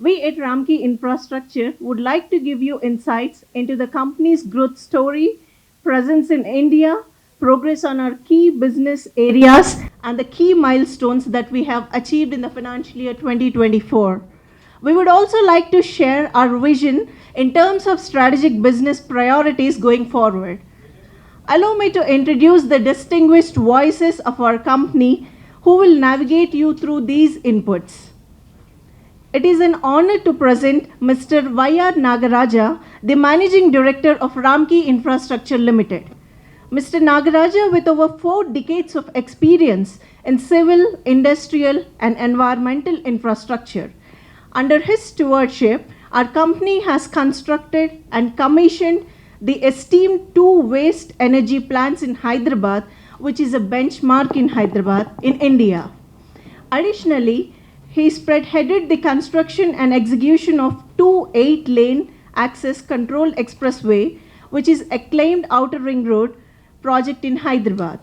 We at Ramky Infrastructure would like to give you insights into the company's growth story, presence in India, progress on our key business areas, and the key milestones that we have achieved in the financial year 2024. We would also like to share our vision in terms of strategic business priorities going forward. Allow me to introduce the distinguished voices of our company who will navigate you through these inputs. It is an honor to present Mr. Y.R. Nagaraja, the Managing Director of Ramky Infrastructure Limited. Mr. Nagaraja, with over 4 decades of experience in civil, industrial, and environmental infrastructure. Under his stewardship, our company has constructed and commissioned the esteemed 2 waste energy plants in Hyderabad, which is a benchmark in Hyderabad, in India. Additionally, he spearheaded the construction and execution of 2 8-lane access control expressway, which is acclaimed Outer Ring Road project in Hyderabad.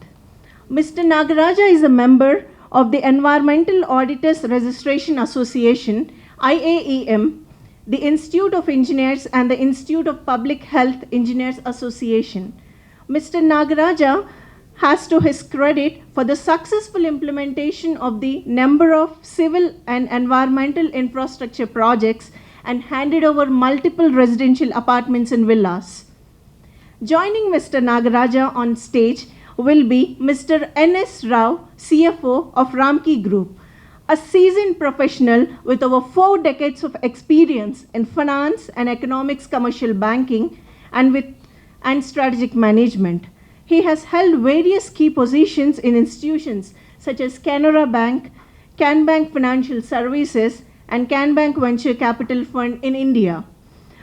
Mr. Nagaraja is a member of the Environmental Auditors Registration Association, IAEM, the Institute of Engineers, and the Institute of Public Health Engineers Association. Mr. Nagaraja has to his credit for the successful implementation of the number of civil and environmental infrastructure projects and handed over multiple residential apartments and villas. Joining Mr. Nagaraja on stage will be Mr. N.S. Rao, CFO of Ramky Group, a seasoned professional with over 4 decades of experience in finance and economics, commercial banking, and strategic management. He has held various key positions in institutions such as Canara Bank, CanBank Financial Services, and CanBank Venture Capital Fund in India.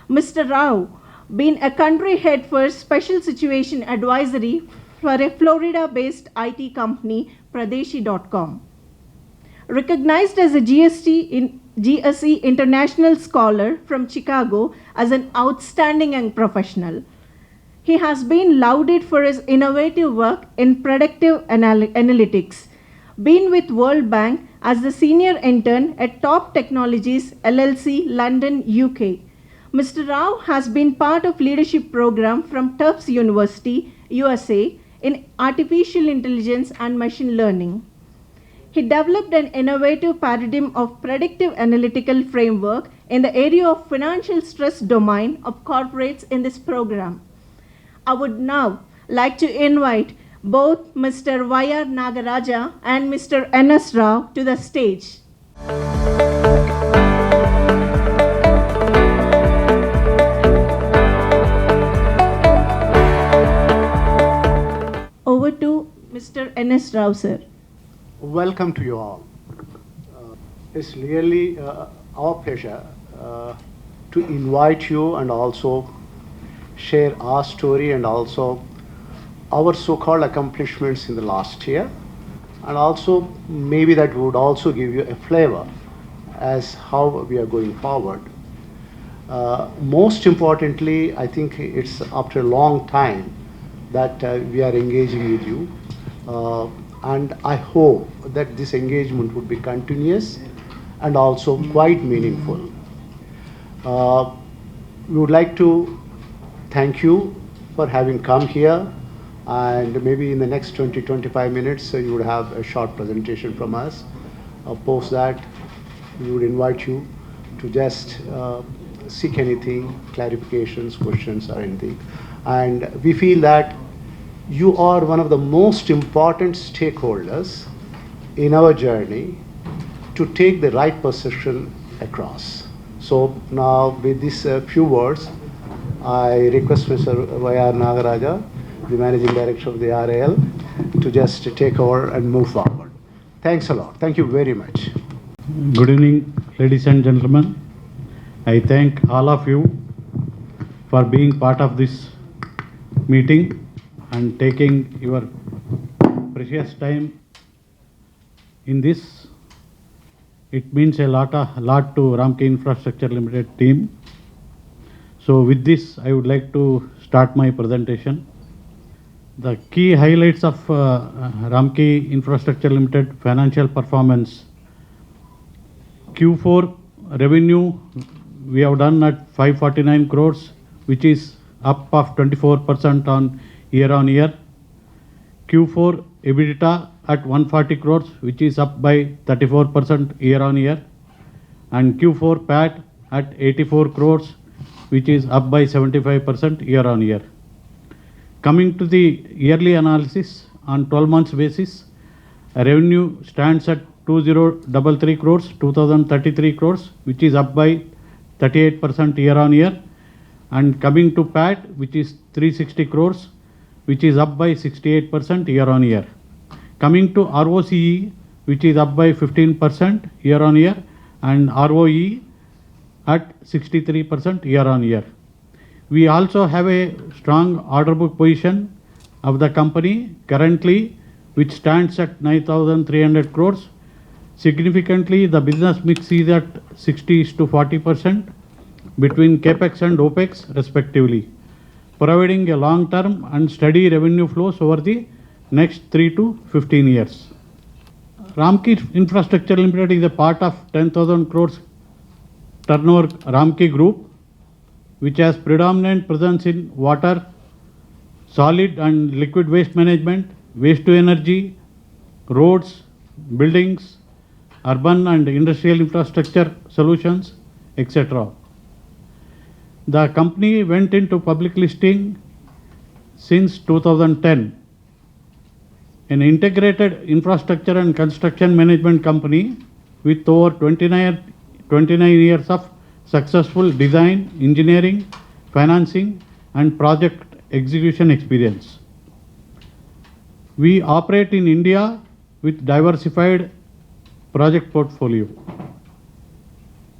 Mr. Rao, being a country head for Special Situation Advisory for a Florida-based IT company, Pradeshi.com. Recognized as a GSE International Scholar from Chicago as an outstanding young professional. He has been lauded for his innovative work in predictive analytics, been with World Bank as the senior intern at Top Technologies LLC, London, UK. Mr. Rao has been part of leadership program from Tufts University, USA, in artificial intelligence and machine learning. He developed an innovative paradigm of predictive analytical framework in the area of financial stress domain of corporates in this program. I would now like to invite both Mr. Y.R. Nagaraja and Mr. N.S. Rao to the stage. Over to Mr. N.S. Rao, sir. Welcome to you all. It's really our pleasure to invite you and also share our story and also our so-called accomplishments in the last year, and also maybe that would also give you a flavor as how we are going forward. Most importantly, I think it's after a long time that we are engaging with you, and I hope that this engagement would be continuous and also quite meaningful. We would like to thank you for having come here, and maybe in the next 20-25 minutes you would have a short presentation from us. Post that, we would invite you to just seek anything, clarifications, questions or anything. And we feel that you are one of the most important stakeholders in our journey to take the right position across. So now with these few words, I request Mr. Y.R. Nagaraja, the Managing Director of the RAL, to just take over and move forward. Thanks a lot. Thank you very much. Good evening, ladies and gentlemen. I thank all of you for being part of this meeting and taking your precious time in this. It means a lot to Ramky Infrastructure Limited team. So with this, I would like to start my presentation. The key highlights of Ramky Infrastructure Limited financial performance. Q4 revenue, we have done at 549 crores, which is up of 24% on year. Q4 EBITDA at 140 crores, which is up by 34% year. And Q4 PAT at 84 crores, which is up by 75% year. Coming to the yearly analysis on 12 months basis, revenue stands at 2033 crores, 2033 crores, which is up by 38% year. And coming to PAT, which is 360 crores, which is up by 68% year. Coming to ROCE, which is up by 15% year, and ROE at 63% year. We also have a strong order book position of the company currently, which stands at 9,300 crores. Significantly, the business mix is at 60-40% between CAPEX and OPEX respectively, providing a long-term and steady revenue flows over the next 3 to 15 years. Ramky Infrastructure Limited is a part of 10,000 crores turnover Ramky Group, which has predominant presence in water, solid and liquid waste management, waste to energy, roads, buildings, urban and industrial infrastructure solutions, etc. The company went into public listing since 2010. An integrated infrastructure and construction management company with over 29 years of successful design, engineering, financing and project execution experience. We operate in India with diversified project portfolio.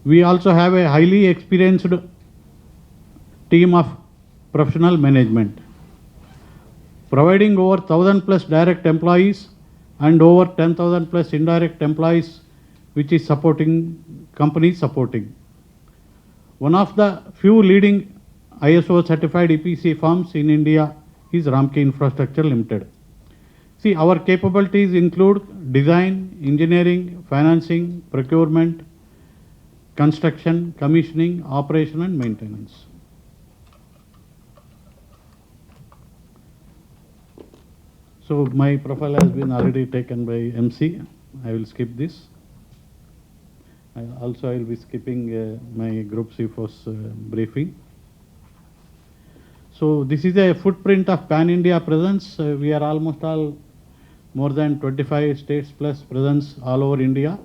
We also have a highly experienced team of professional management, providing over 1,000 plus direct employees and over 10,000 plus indirect employees, which is company supporting. One of the few leading ISO certified EPC firms in India is Ramky Infrastructure Limited. See, our capabilities include design, engineering, financing, procurement, construction, commissioning, operation and maintenance. So my profile has been already taken by MC. I will skip this. I will be skipping my Group CFO's briefing. So this is a footprint of pan-India presence. We are almost all more than 25 states plus presence all over India.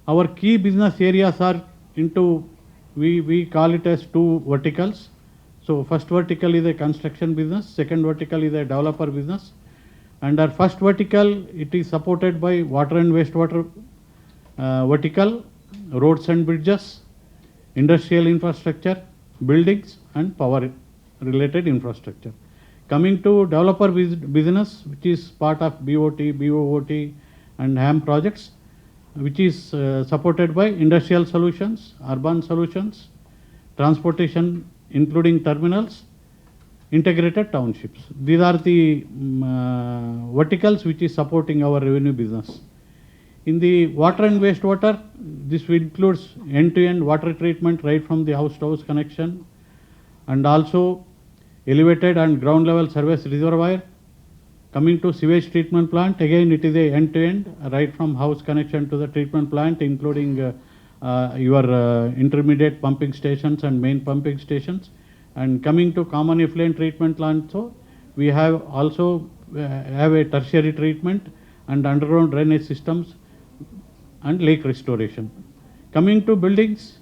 Our key business areas are into, we call it as 2 verticals. So first vertical is a construction business, second vertical is a developer business. And our first vertical, it is supported by water and wastewater vertical, roads and bridges, industrial infrastructure, buildings and power related infrastructure. Coming to developer business, which is part of BOT, BOOT and HAM projects, which is supported by industrial solutions, urban solutions, transportation including terminals, integrated townships. These are the verticals which is supporting our revenue business. In the water and wastewater, this includes end-to-end water treatment right from the house-to-house connection, and also elevated and ground level service reservoir. Coming to sewage treatment plant, again it is a end-to-end right from house connection to the treatment plant, including your intermediate pumping stations and main pumping stations. And coming to common effluent treatment plant, so we have also have a tertiary treatment and underground drainage systems and lake restoration. Coming to buildings,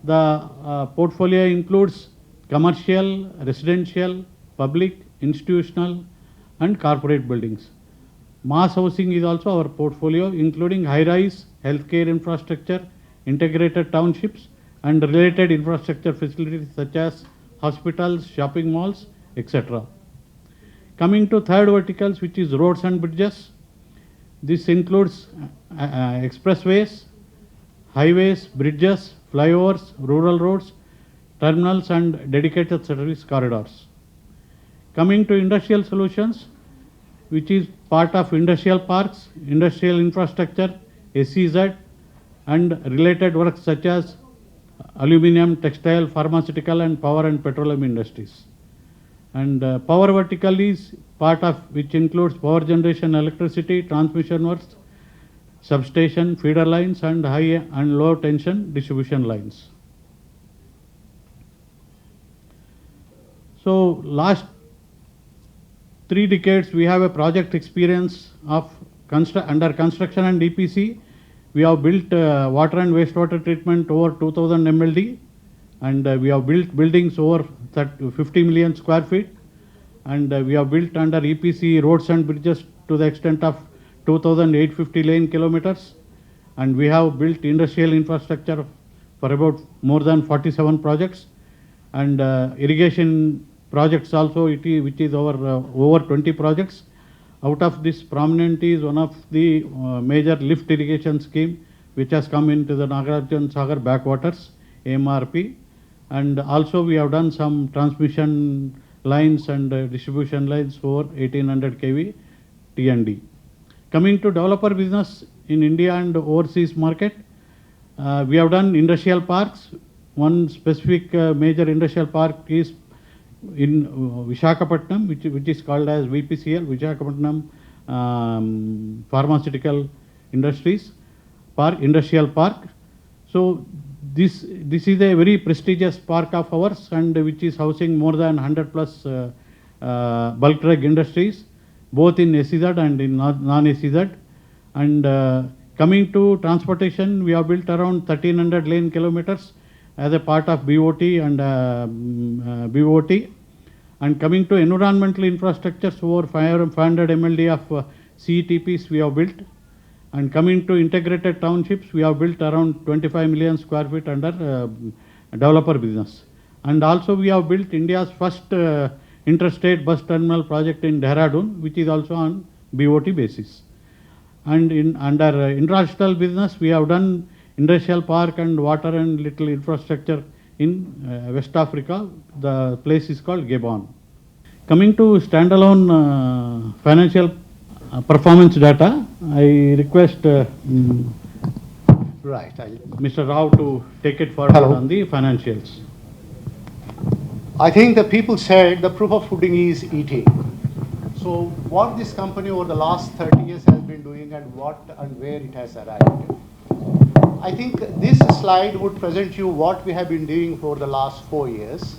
the portfolio includes commercial, residential, public, institutional and corporate buildings. Mass housing is also our portfolio, including high-rise, healthcare infrastructure, integrated townships and related infrastructure facilities such as hospitals, shopping malls, etc. Coming to third verticals, which is roads and bridges. This includes expressways, highways, bridges, flyovers, rural roads, terminals and dedicated service corridors. Coming to industrial solutions, which is part of industrial parks, industrial infrastructure, SEZ, and related works such as aluminum, textile, pharmaceutical, and power and petroleum industries. And power vertical is part of which includes power generation, electricity, transmission works, substation, feeder lines, and high and low tension distribution lines. So last 3 decades we have a project experience of under construction and EPC. We have built water and wastewater treatment over 2000 MLD, and we have built buildings over 50 million square feet, and we have built under EPC roads and bridges to the extent of 2850 lane kilometers, and we have built industrial infrastructure for about more than 47 projects, and irrigation projects also, which is over 20 projects. Out of this, Prime9 is one of the major lift irrigation scheme which has come into the Nagarjuna Sagar backwaters, AMRP, and also we have done some transmission lines and distribution lines for 1800 kV T&D. Coming to developer business in India and overseas market, we have done industrial parks. One specific major industrial park is in Visakhapatnam, which is called as VPCL, Visakhapatnam Pharmaceutical Industries Park, Industrial Park. So this is a very prestigious park of ours, and which is housing more than 100 plus bulk drug industries, both in SEZ and in non-SEZ. And coming to transportation, we have built around 1300 lane kilometers as a part of BOT and BOT. And coming to environmental infrastructures, over 500 MLD of CETPs we have built. And coming to integrated townships, we have built around 25 million square feet under developer business. And also we have built India's first interstate bus terminal project in Dehradun, which is also on BOT basis. And under international business, we have done industrial park and water and little infrastructure in West Africa. The place is called Gabon. Coming to standalone financial performance data, I request Right. Mr. Rao to take it forward Hello. on the financials. I think the people said the proof of pudding is eating. So what this company over the last 30 years has been doing, and what and where it has arrived. I think this slide would present you what we have been doing for the last 4 years.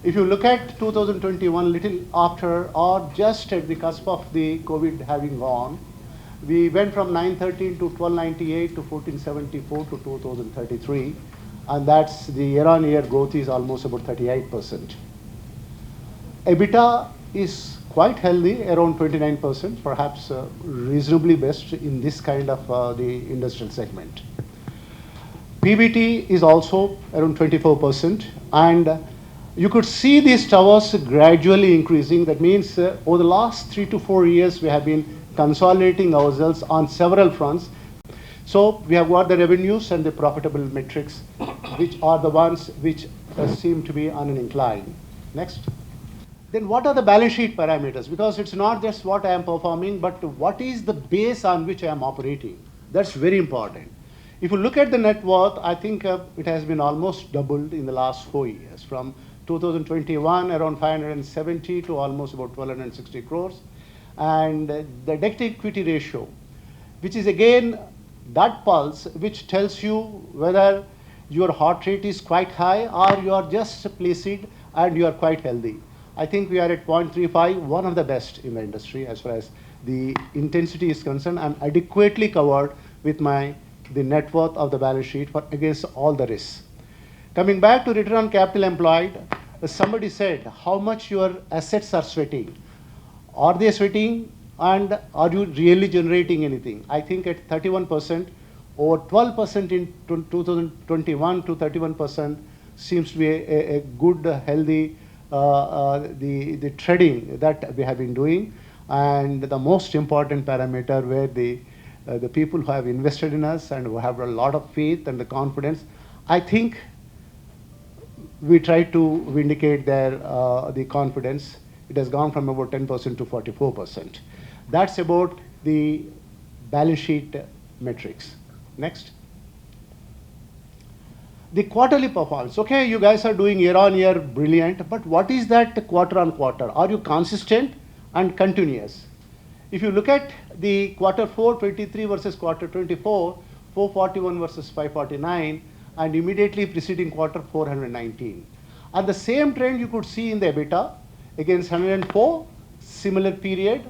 If you look at 2021, little after or just at the cusp of the COVID having gone, we went from 913 to 1298 to 1474 to 2033, and that's the year-on-year growth is almost about 38%. EBITDA is quite healthy, around 29%, perhaps reasonably best in this kind of the industrial segment. PBT is also around 24%, and you could see these towers gradually increasing. That means over the last 3 to 4 years, we have been consolidating ourselves on several fronts. So we have got the revenues and the profitable metrics, which are the ones which seem to be on an incline. Next. Then what are the balance sheet parameters? Because it's not just what I am performing, but what is the base on which I am operating? That's very important. If you look at the net worth, I think it has been almost doubled in the last 4 years, from 2021 around 570 to almost about 1260 crores. And the debt to equity ratio, which is again that pulse which tells you whether your heart rate is quite high or you are just placid and you are quite healthy. I think we are at 0.35, one of the best in the industry as far as the intensity is concerned. I'm adequately covered with the net worth of the balance sheet against all the risks. Coming back to return on capital employed, somebody said how much your assets are sweating. Are they sweating, and are you really generating anything? I think at 31%, or 12% in 2021 to 31% seems to be a good, healthy, the trading that we have been doing. And the most important parameter where the people who have invested in us and who have a lot of faith and the confidence, I think we try to vindicate the confidence. It has gone from about 10% to 44%. That's about the balance sheet metrics. Next. The quarterly performance. Okay, you guys are doing year on year brilliant, but what is that quarter on quarter? Are you consistent and continuous? If you look at the quarter 4 23 versus quarter 24, 441 versus 549, and immediately preceding quarter 419. And the same trend you could see in the EBITDA against 104, similar period.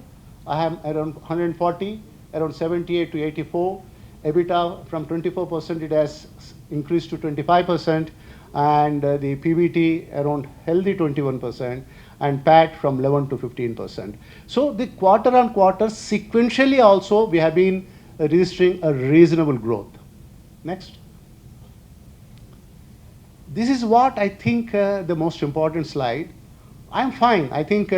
I am around 140, around 78 to 84. EBITDA from 24% it has increased to 25%, and the PBT around healthy 21%, and PAT from 11 to 15%. So the quarter on quarter sequentially also we have been registering a reasonable growth. Next. This is what I think the most important slide. I'm fine. I think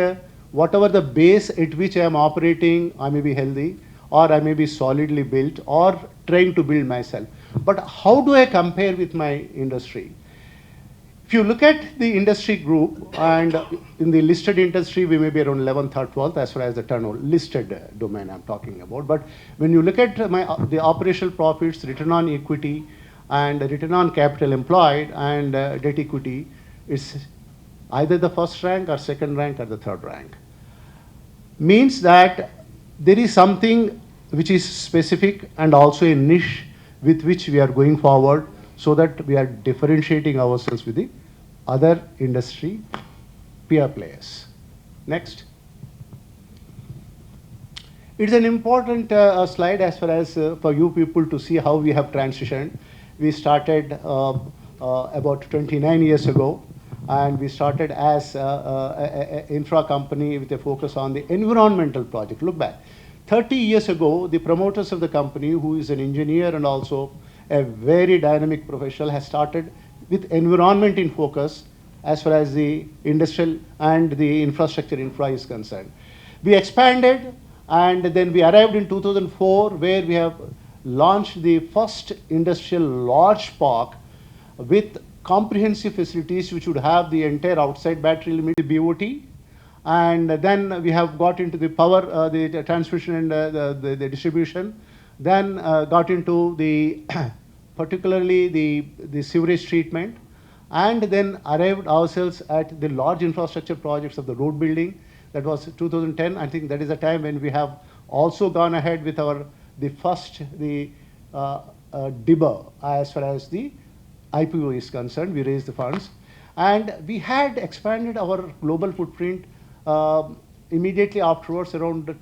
whatever the base at which I am operating, I may be healthy, or I may be solidly built, or trying to build myself. But how do I compare with my industry? If you look at the industry group, and in the listed industry, we may be around 11th or 12th as far as the turnover, listed domain I'm talking about. But when you look at the operational profits, return on equity, and return on capital employed, and debt equity, it's either the first rank or second rank or the third rank. Means that there is something which is specific and also a niche with which we are going forward, so that we are differentiating ourselves with the other industry peer players. Next. It's an important slide as far as for you people to see how we have transitioned. We started about 29 years ago, and we started as an infra company with a focus on the environmental project. Look back. 30 years ago, the promoters of the company, who is an engineer and also a very dynamic professional, has started with environment in focus as far as the industrial and the infrastructure infra is concerned. We expanded, and then we arrived in 2004, where we have launched the first industrial large park with comprehensive facilities which would have the entire outside battery limit BOT. And then we have got into the power, the transmission and the distribution. Then got into the particularly the sewerage treatment, and then arrived ourselves at the large infrastructure projects of the road building. That was 2010. I think that is the time when we have also gone ahead with the first DIBA as far as the IPO is concerned. We raised the funds, and we had expanded our global footprint immediately afterwards, around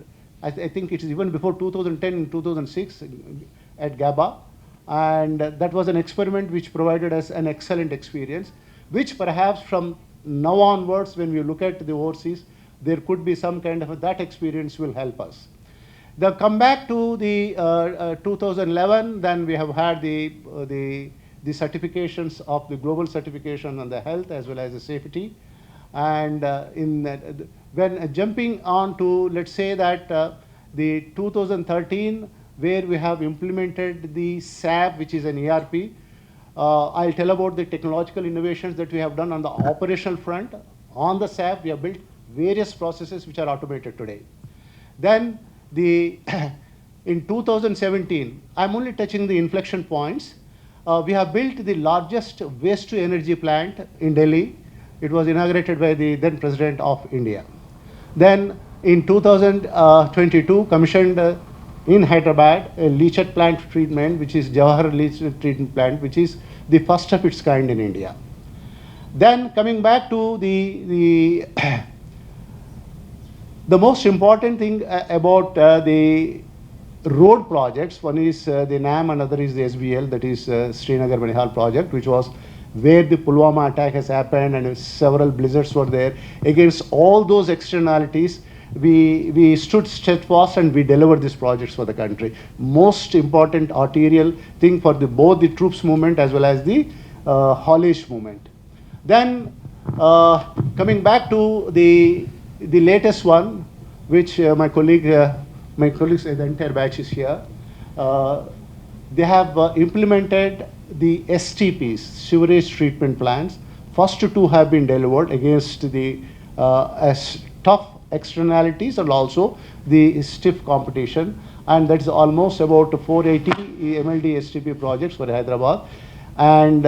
I think it is even before 2010, in 2006 at GABA. And that was an experiment which provided us an excellent experience, which perhaps from now onwards, when we look at the overseas, there could be some kind of that experience will help us. The come back to the 2011, then we have had the certifications of the global certification on the health as well as the safety. And when jumping on to, let's say that the 2013, where we have implemented the SAP, which is an ERP. I'll tell about the technological innovations that we have done on the operational front. On the SAP, we have built various processes which are automated today. Then in 2017, I'm only touching the inflection points. We have built the largest waste to energy plant in Delhi. It was inaugurated by the then President of India. Then in 2022, commissioned in Hyderabad a leachate plant treatment, which is Jawahar leachate treatment plant, which is the first of its kind in India. Then coming back to the most important thing about the road projects, one is the NAM, another is the SBL, that is Srinagar Banihal project, which was where the Pulwama attack has happened and several blizzards were there. Against all those externalities, we stood steadfast and we delivered these projects for the country. Most important arterial thing for both the troops movement as well as the haulage movement. Then coming back to the latest one, which my colleagues, the entire batch is here. They have implemented the STPs, sewerage treatment plants. First two have been delivered against the tough externalities and also the stiff competition. and that is almost about 480 MLD STP projects for Hyderabad. And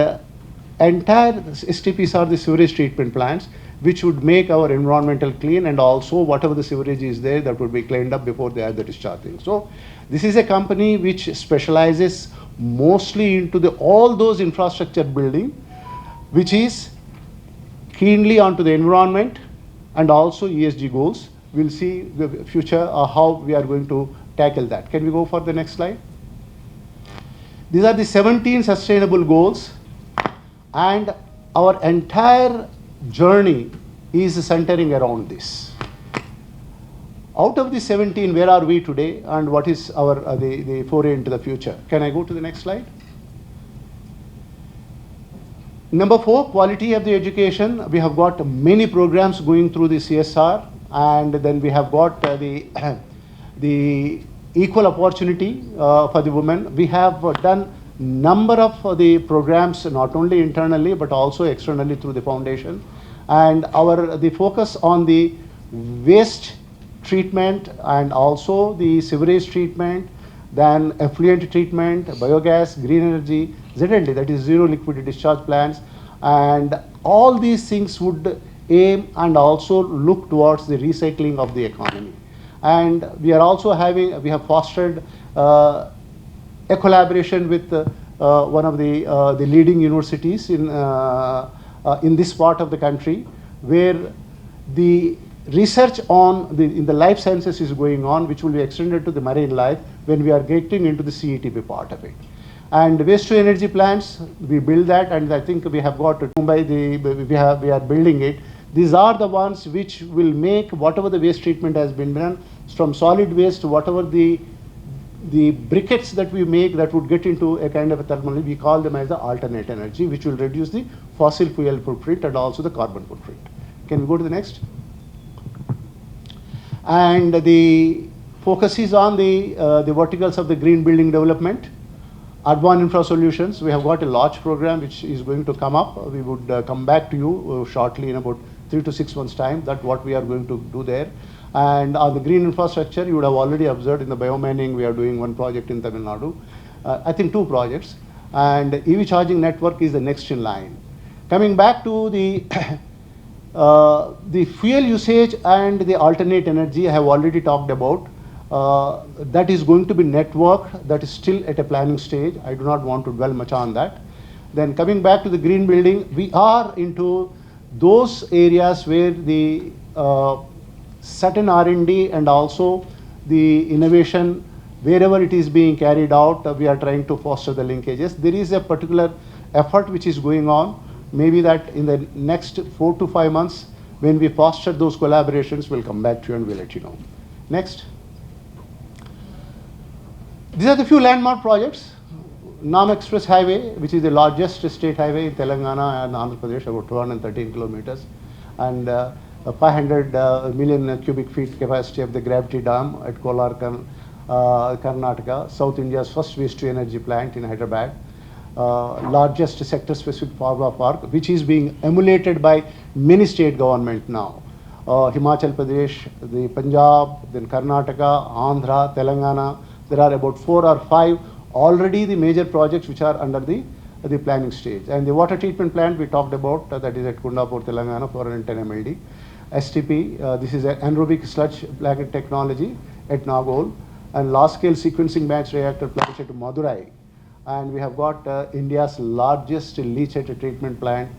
entire STPs are the sewage treatment plants, which would make our environmental clean, and also whatever the sewerage is there, that would be cleaned up before they have the discharging. So this is a company which specializes mostly into all those infrastructure building, which is keenly onto the environment and also ESG goals. We'll see the future how we are going to tackle that. Can we go for the next slide? These are the 17 sustainable goals, and our entire journey is centering around this. Out of the 17, where are we today, and what is our the foray into the future? Can I go to the next slide? Number 4, quality of the education. We have got many programs going through the CSR, and then we have got the equal opportunity for the women. We have done number of the programs, not only internally but also externally through the foundation, and the focus on the waste treatment and also the sewerage treatment, then effluent treatment, biogas, green energy, ZLD, that is zero liquid discharge plants, and all these things would aim and also look towards the recycling of the economy. And we have fostered a collaboration with one of the leading universities in this part of the country, where the research in the life sciences is going on, which will be extended to the marine life when we are getting into the CETP part of it. And waste to energy plants, we build that, and I think we have got Mumbai, we are building it. These are the ones which will make whatever the waste treatment has been done, from solid waste to whatever the briquettes that we make, that would get into a kind of a thermal, we call them as the alternate energy, which will reduce the fossil fuel footprint and also the carbon footprint. Can we go to the next? And the focus is on the verticals of the green building development. Urban infra solutions, we have got a large program which is going to come up. We would come back to you shortly in about 3 to 6 months' time, that what we are going to do there. And on the green infrastructure, you would have already observed in the biomining, we are doing one project in Tamil Nadu, I think 2 projects. And EV charging network is the next in line. Coming back to the fuel usage and the alternate energy, I have already talked about. That is going to be networked, that is still at a planning stage. I do not want to dwell much on that. Then coming back to the green building, we are into those areas where the certain R&D and also the innovation, wherever it is being carried out, we are trying to foster the linkages. There is a particular effort which is going on. Maybe that in the next 4 to 5 months, when we foster those collaborations, we'll come back to you and we'll let you know. Next. These are the few landmark projects. Nam Express Highway, which is the largest state highway in Telangana and Andhra Pradesh, about 213 kilometers, and 500 million cubic feet capacity of the gravity dam at Kolar, Karnataka, South India's first waste to energy plant in Hyderabad, largest sector-specific pharma park, which is being emulated by many state government now. Himachal Pradesh, the Punjab, then Karnataka, Andhra, Telangana. There are about 4 or 5 already the major projects which are under the planning stage. And the water treatment plant we talked about, that is at Kundapur, Telangana, 410 MLD. STP, this is an anaerobic sludge blanket technology at Nagol, and large-scale sequencing batch reactor plant at Madurai. And we have got India's largest leachate treatment plant,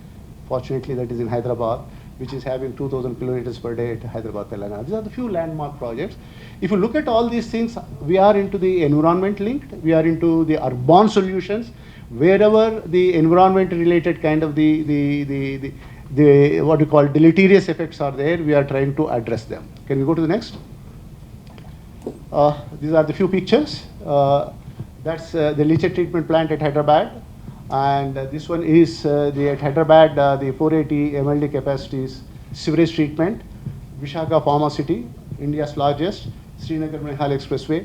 fortunately that is in Hyderabad, which is having 2,000 kiloliters per day at Hyderabad, Telangana. These are the few landmark projects. If you look at all these things, we are into the environment linked, we are into the urban solutions, wherever the environment related kind of the what we call deleterious effects are there, we are trying to address them. Can we go to the next? These are the few pictures. That's the leachate treatment plant at Hyderabad. And this one is at Hyderabad, the 480 MLD capacities sewerage treatment. Vishaka Pharma City, India's largest. Srinagar Mehal Expressway,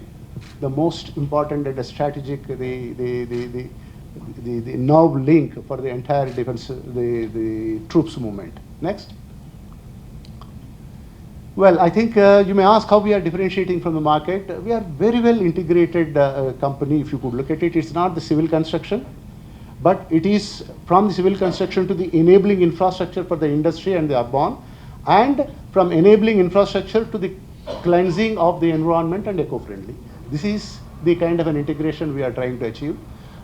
the most important and strategic, the nerve link for the entire defense, the troops movement. Next. Well, I think you may ask how we are differentiating from the market. We are very well integrated company. If you could look at it, it's not the civil construction, but it is from the civil construction to the enabling infrastructure for the industry and the urban, and from enabling infrastructure to the cleansing of the environment and eco-friendly. This is the kind of an integration we are trying to achieve.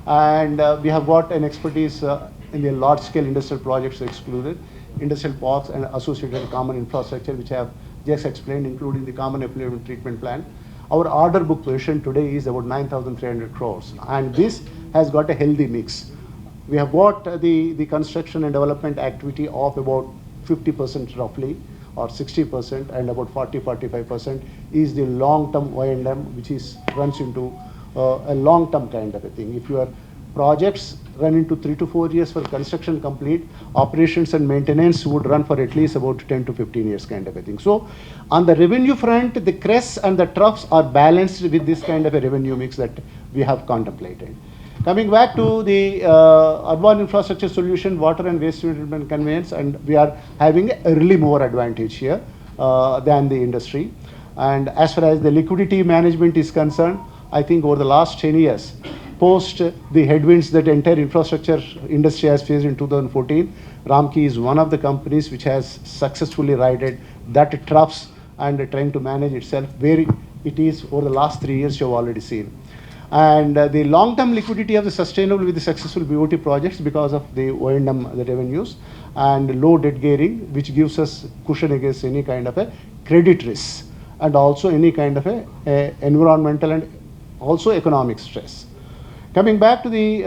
And we have got an expertise in the large-scale industrial projects excluded, industrial parks and associated common infrastructure, which I have just explained, including the common effluent treatment plant. Our order book position today is about 9,300 crores, and this has got a healthy mix. We have got the construction and development activity of about 50% roughly, or 60%, and about 45% is the long-term O&M, which runs into a long-term kind of a thing. If your projects run into 3 to 4 years for construction complete, operations and maintenance would run for at least about 10 to 15 years kind of a thing. So on the revenue front, the crests and the troughs are balanced with this kind of a revenue mix that we have contemplated. Coming back to the urban infrastructure solution, water and waste treatment conveyance, and we are having an early mover advantage here than the industry. And as far as the liquidity management is concerned, I think over the last 10 years, post the headwinds that entire infrastructure industry has faced in 2014, Ramky is one of the companies which has successfully ridden that troughs and trying to manage itself where it is over the last 3 years you have already seen. And the long-term liquidity of the sustainable with the successful BOT projects because of the O&M, the revenues, and low debt gearing, which gives us cushion against any kind of a credit risk and also any kind of a environmental and also economic stress. Coming back to the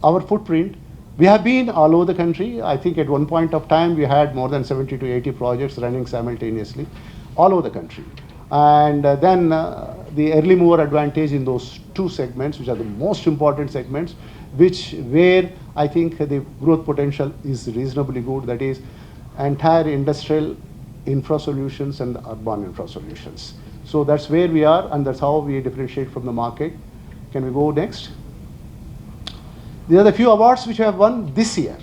our footprint, we have been all over the country. I think at one point of time we had more than 70 to 80 projects running simultaneously all over the country. And then the early mover advantage in those two segments, which are the most important segments, where I think the growth potential is reasonably good. That is entire industrial infra solutions and the urban infra solutions. So that's where we are, and that's how we differentiate from the market. Can we go next? These are the few awards which we have won this year.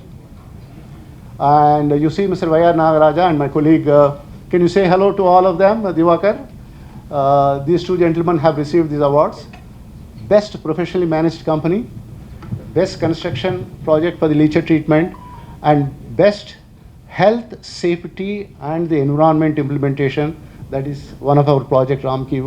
And you see Mr. Y.R. Nagaraja and my colleague, can you say hello to all of them, Diwakar? These two gentlemen have received these awards. Best professionally managed company, best construction project for the leachate treatment, and best health, safety, and the environment implementation. That is one of our project, Ramky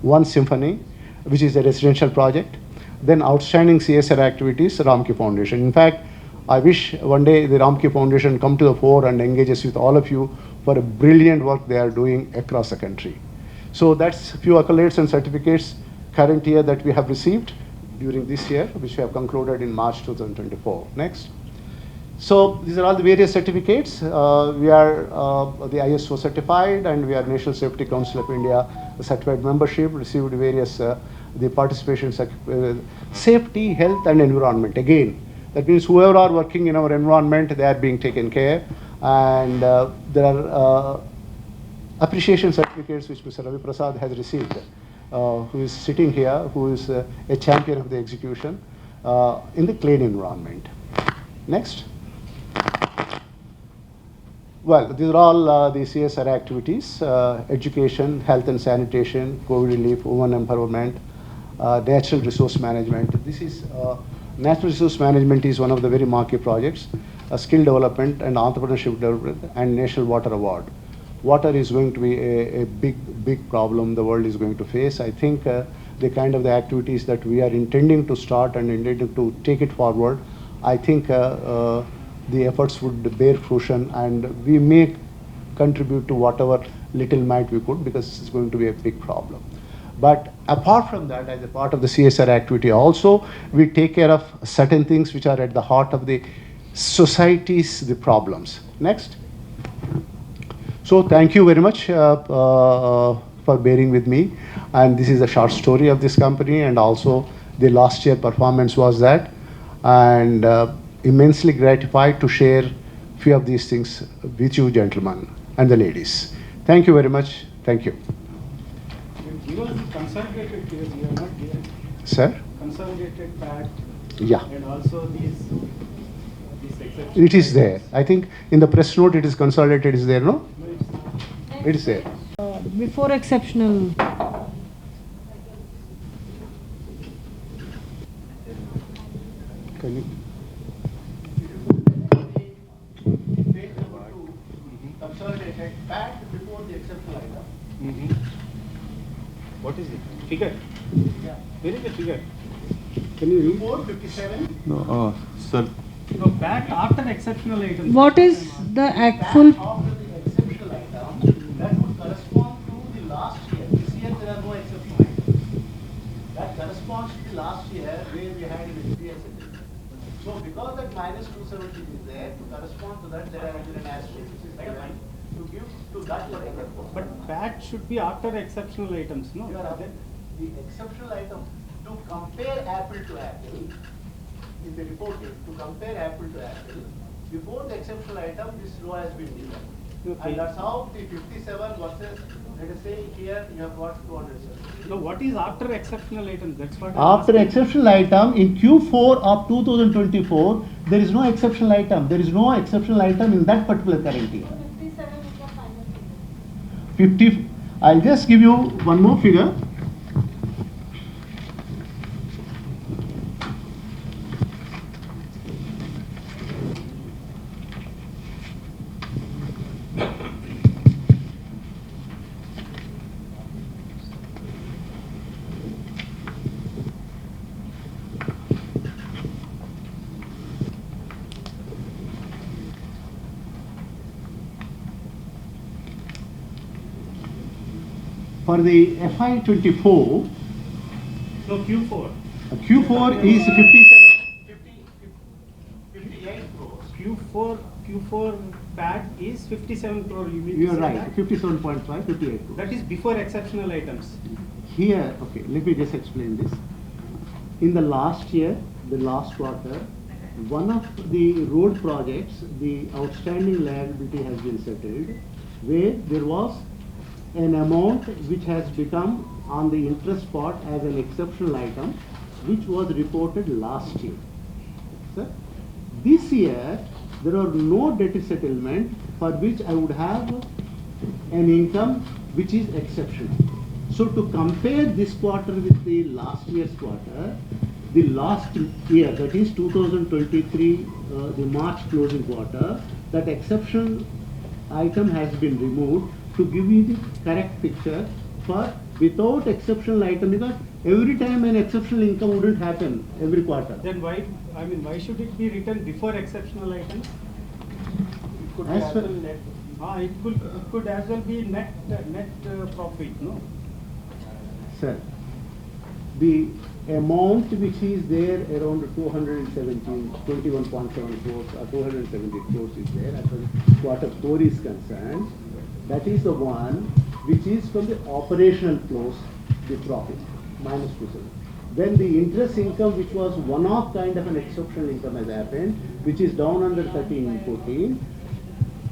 One Symphony, which is a residential project. Then outstanding CSR activities, Ramky Foundation. In fact, I wish one day the Ramky Foundation come to the fore and engages with all of you for a brilliant work they are doing across the country. So that's a few accolades and certificates current year that we have received during this year, which we have concluded in March 2024. Next. So these are all the various certificates. We are the ISO certified, and we are National Safety Council of India certified membership, received various the participation safety, health, and environment. Again, that means whoever are working in our environment, they are being taken care. And there are appreciation certificates which Mr. Ravi Prasad has received, who is sitting here, who is a champion of the execution in the clean environment. Next. Well, these are all the CSR activities: education, health and sanitation, COVID relief, women empowerment, natural resource management. This is natural resource management is one of the very marquee projects. Skill development and entrepreneurship development, and National Water Award. Water is going to be a big problem the world is going to face. I think the kind of the activities that we are intending to start and intending to take it forward, I think the efforts would bear fruition, and we may contribute to whatever little might we could, because it's going to be a big problem. But apart from that, as a part of the CSR activity also, we take care of certain things which are at the heart of the society's the problems. Next. So thank you very much for bearing with me. And this is a short story of this company, and also the last year performance was that. And immensely gratified to share few of these things with you gentlemen and the ladies. Thank you very much. Thank you. Give us the consolidated figures, you are not given. Sir? Consolidated PAT. Yeah. And also these exceptions. It is there. I think in the press note it is consolidated, is there, no? No, it's not. It is there. Before exceptional. Can you? Consolidated PAT before the exceptional item. What is it? Figure? Yeah. Where is the figure? Can you read? 457. No, sir. No, back after exceptional items. What is the PAT full? after the exceptional item, that would correspond to the last year. This year there are no exceptional items. That corresponds to the last year where we had an experience. So because that minus 270 is there, to correspond to that, there has been an asterisk which is given to give to that particular cost. But PAT should be after exceptional items, no? You are aware, the exceptional item, to compare apple to apple, in the reporting, to compare apple to apple, before the exceptional item, this row has been given. Okay. And that's how the 57 versus, let us say here you have got 270. No, what is after exceptional items? That's what I'm After asking. exceptional item, in Q4 of 2024, there is no exceptional item. There is no exceptional item in that particular current year. 50, I'll just give you one more figure. For the FY24, No, Q4. Q4 is 58 crores. Q4 PAT is 57 crore. You mean to You are say right, that? 57.5, 58 crores. That is before exceptional items. Here, okay, let me just explain this. In the last year, the last quarter, one of the road projects, the outstanding liability has been settled, where there was an amount which has become on the interest part as an exceptional item, which was reported last year. Sir, this year, there are no debt settlement for which I would have an income which is exceptional. So to compare this quarter with the last year's quarter, the last year, that is 2023, the March closing quarter, that exceptional item has been removed to give you the correct picture for without exceptional item, because every time an exceptional income wouldn't happen every quarter. Then why, I mean, why should it be written before exceptional items? It could be As as per- well net. It could as well be net profit, no? Sir, the amount which is there around 217, 21.7 crores or 270 crores is there as far as quarter 4 is concerned. That is the one which is from the operational flows, the profit, minus 270. Then the interest income, which was one-off kind of an exceptional income has happened, which is down under 13 and 14.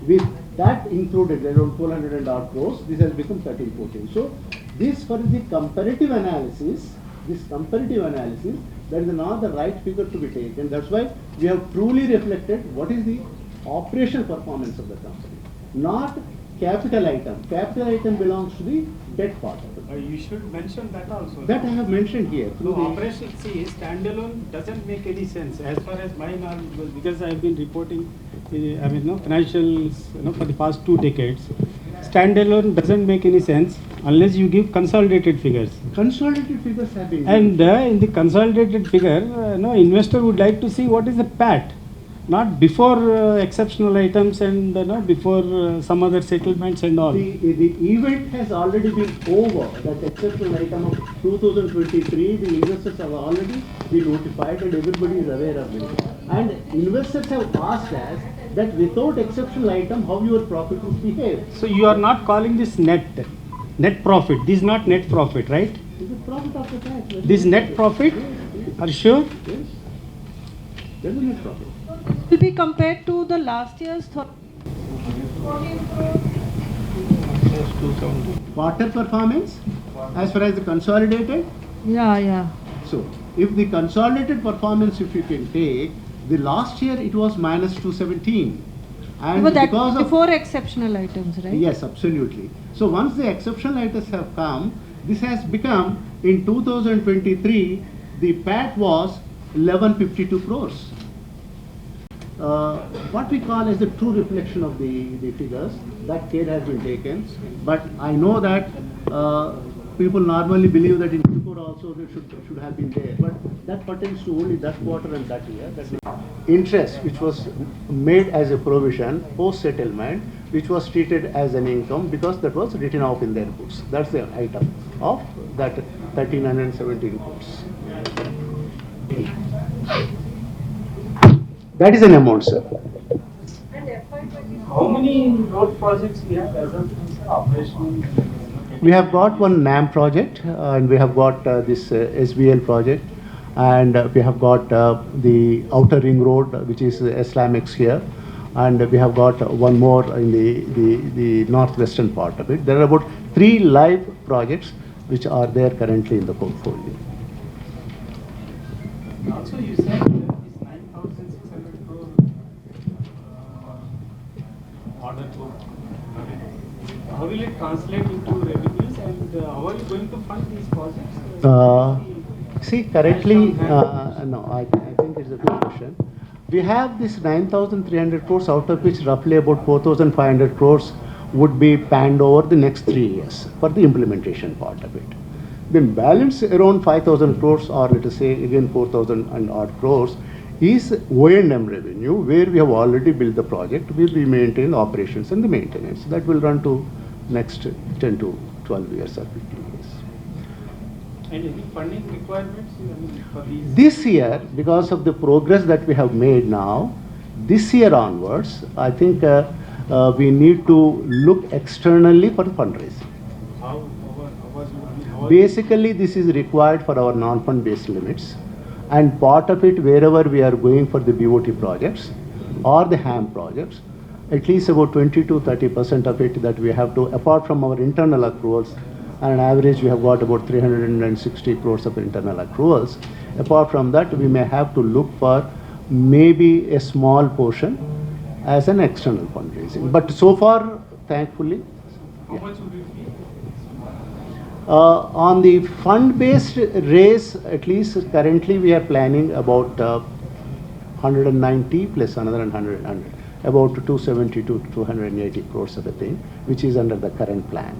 With that included around 400 and odd crores, this has become 13, 14. So this for the comparative analysis, that is not the right figure to be taken. That's why we have truly reflected what is the operational performance of the company, not capital item. Capital item belongs to the debt part of it. You should mention that also. That I have mentioned here. No, operation, see, standalone doesn't make any sense as far as my knowledge was, because I have been reporting, financials, for the past 2 decades. Standalone doesn't make any sense unless you give consolidated figures. Consolidated figures have been And in the consolidated figure, investor would like to see what is the PAT, not before exceptional items and before some other settlements and all. The event has already been over. That exceptional item of 2023, the investors have already been notified and everybody is aware of it. And investors have asked us that without exceptional item, how your profit would behave. So you are not calling this net profit. This is not net profit, right? This is profit after tax. This net profit, are you sure? Yes. That is net profit. Will be compared to the last year's Quarter performance, as far as the consolidated. Yeah. So, if the consolidated performance, if you can take, the last year it was minus 217. And But that because of before exceptional items, right? yes, absolutely. So once the exceptional items have come, this has become in 2023 the PAT was 1152 crores. What we call as the true reflection of the figures, that care has been taken. But I know that people normally believe that in Q4 also they should have been there. But that pertains to only that quarter and that year. Interest which was made as a provision post settlement, which was treated as an income because that was written off in their books. That's the item of that 1317 crores. That is an amount, sir. How many road projects we have as of now, sir, operational? We have got one NAM project, and we have got this SBL project, and we have got the outer ring road, which is Islamics here, and we have got one more in the northwestern part of it. There are about 3 live projects which are there currently in the portfolio. Also, you said this 9,600 crore order book. How will it translate into revenues, and how are you going to fund these projects? See, currently, no, I think it's a good question. We have this 9,300 crores, out of which roughly about 4,500 crores would be panned over the next 3 years for the implementation part of it. Then balance around 5,000 crores, or let us say again 4,000 and odd crores, is O&M revenue, where we have already built the project, will be maintained operations and the maintenance. That will run to next 10 to 12 years or 15 years. And any funding requirements for these? This year, because of the progress that we have made now, this year onwards, I think we need to look externally for fundraising. Basically, this is required for our non-fund based limits, and part of it, wherever we are going for the BOT projects or the HAM projects, at least about 20 to 30% of it that we have to, apart from our internal accruals, and on average we have got about 360 crores of internal accruals. Apart from that, we may have to look for maybe a small portion as an external fundraising. But so far, thankfully, How much would it be? on the fund-based raise, at least currently we are planning about 190 plus another 100, about 270 to 280 crores of a thing, which is under the current plan.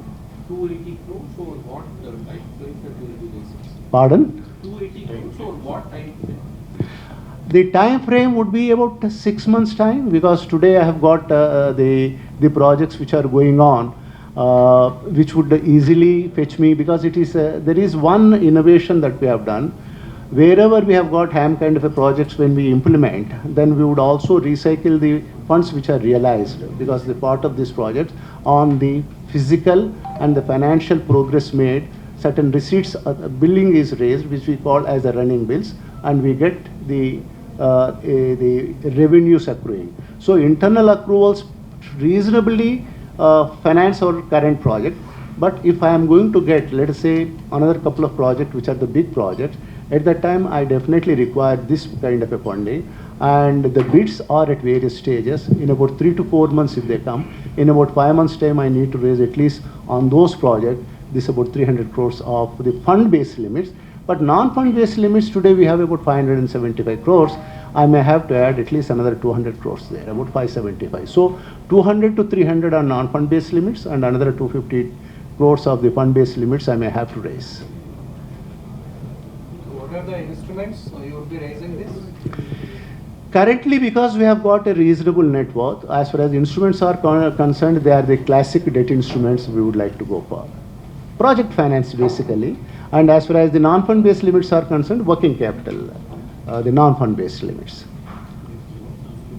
280 crores or what time frame that will be raised? Pardon? 280 crores or what time frame? The time frame would be about 6 months time, because today I have got the projects which are going on, which would easily fetch me, because it is there is one innovation that we have done. Wherever we have got HAM kind of a projects, when we implement, then we would also recycle the funds which are realized, because the part of this project on the physical and the financial progress made, certain receipts, billing is raised, which we call as the running bills, and we get the revenues accruing. So internal accruals reasonably finance our current project. But if I am going to get, let us say, another couple of projects which are the big projects, at that time I definitely require this kind of a funding, and the bids are at various stages. In about 3 to 4 months if they come, in about 5 months time I need to raise at least on those projects this about 300 crores of the fund based limits. But non-fund based limits, today we have about 575 crores. I may have to add at least another 200 crores there, about 575. So 200 to 300 are non-fund based limits, and another 250 crores of the fund based limits I may have to raise. What are the instruments you will be raising this? Currently, because we have got a reasonable net worth, as far as instruments are concerned, they are the classic debt instruments we would like to go for. Project finance basically, and as far as the non-fund based limits are concerned, working capital, the non-fund based limits.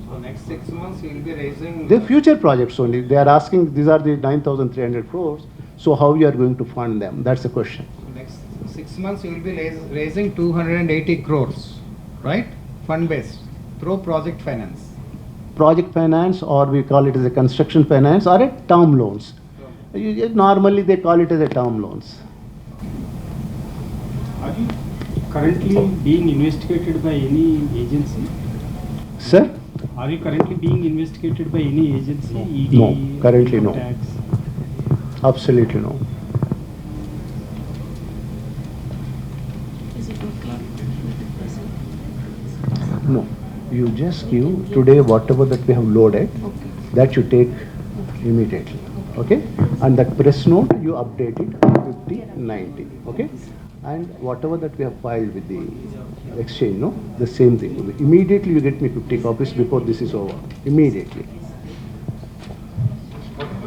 So next 6 months you will be raising. The future projects only, they are asking, these are the 9,300 crores, so how you are going to fund them? That's the question. Next 6 months you will be raising 280 crores, right? Fund based through project finance. Project finance, or we call it as a construction finance, or a term loans. Normally they call it as a term loans. Are you currently being investigated by any agency? Sir? Are you currently being investigated by any agency? ED, No, currently no. tax? Absolutely no. No, you just give today whatever that we have loaded, that you take immediately, okay? And that press note, you update it 50, 90, okay? And whatever that we have filed with the exchange, no, the same thing. Immediately you get me 50 copies before this is over, immediately.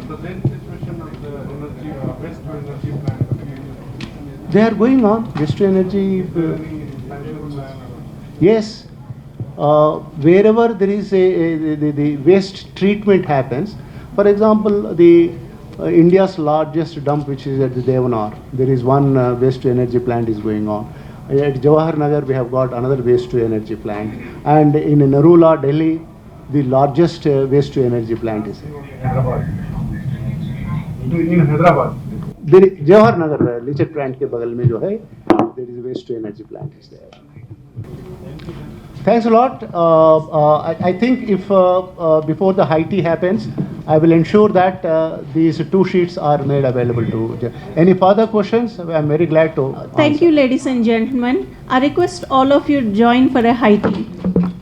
The same situation of the energy, waste to energy plant. They are going on, waste to energy, yes. Wherever there is the waste treatment happens, for example, the India's largest dump, which is at the Devanar, there is one waste to energy plant is going on. At Jawahar Nagar, we have got another waste to energy plant, and in Narula, Delhi, the largest waste to energy plant is Hyderabad. In Hyderabad. there. Jawahar Nagar, लीचर plant के बगल में जो है, there is a waste to energy plant is there. Thanks a lot. I think if before the high tea happens, I will ensure that these two sheets are made available to. Any further questions? I'm very glad to. Thank you, ladies and gentlemen. I request all of you to join for a high tea.